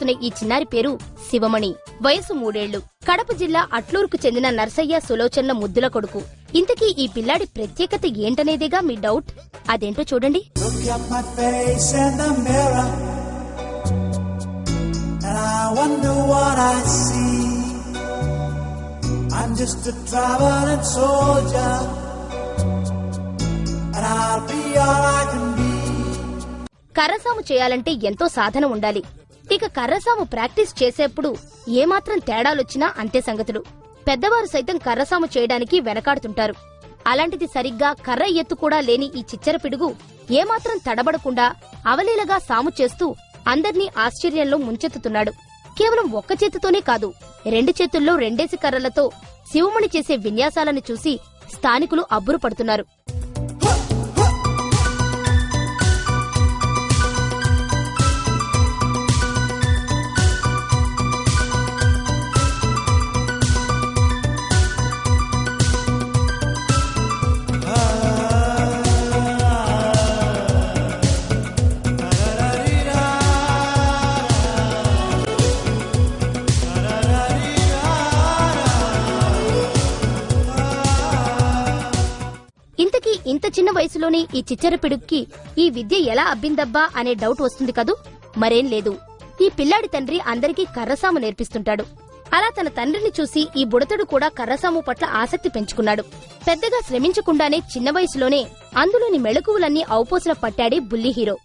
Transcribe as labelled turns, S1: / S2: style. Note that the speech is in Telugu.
S1: చేస్తున్న ఈ చిన్నారి పేరు శివమణి. వయసు 3 ఏళ్లు. కడప జిల్లా అట్లూరుకు చెందిన నర్సయ్య సులోచనల ముద్దుల కొడుకు. ఇంతకీ ఈ పిల్లాడి ప్రత్యేకత ఏంటనేదేగా మీ డౌట్. అదేంటో చూడండి. కర్రసాము చేయాలంటే ఎంతో సాధన ఉండాలి. ఇక కర్రసాము ప్రాక్టీస్ చేసేప్పుడు ఏమాత్రం తేడాలొచ్చినా అంతే సంగతులు. పెద్దవారు సైతం కర్రసాము చేయడానికి వెనకాడుతుంటారు. అలాంటిది సరిగ్గా కర్ర ఎత్తు కూడా లేని ఈ చిచ్చర పిడుగు ఏమాత్రం తడబడకుండా అవలీలగా సాము చేస్తూ అందర్నీ ఆశ్చర్యంలో ముంచెత్తుతున్నాడు. కేవలం ఒక్క చేతితోనే కాదు, 2 చేతుల్లో 2 కర్రలతో శివమణి చేసే విన్యాసాలను చూసి స్థానికులు అబ్బురపడుతున్నారు. ఇంతకీ ఇంత చిన్న వయసులోనే ఈ చిచ్చర పిడుక్కి ఈ విద్య ఎలా అబ్బిందబ్బా అనే డౌట్ వస్తుంది కదూ. మరేం లేదు, ఈ పిల్లాడి తండ్రి అందరికీ కర్రసాము నేర్పిస్తుంటాడు. అలా తన తండ్రిని చూసి ఈ బుడతడు కూడా కర్రసాము పట్ల ఆసక్తి పెంచుకున్నాడు. పెద్దగా శ్రమించకుండానే చిన్న వయసులోనే అందులోని మెళకువలన్నీ ఔపోసన పట్టాడే బుల్లి హీరో.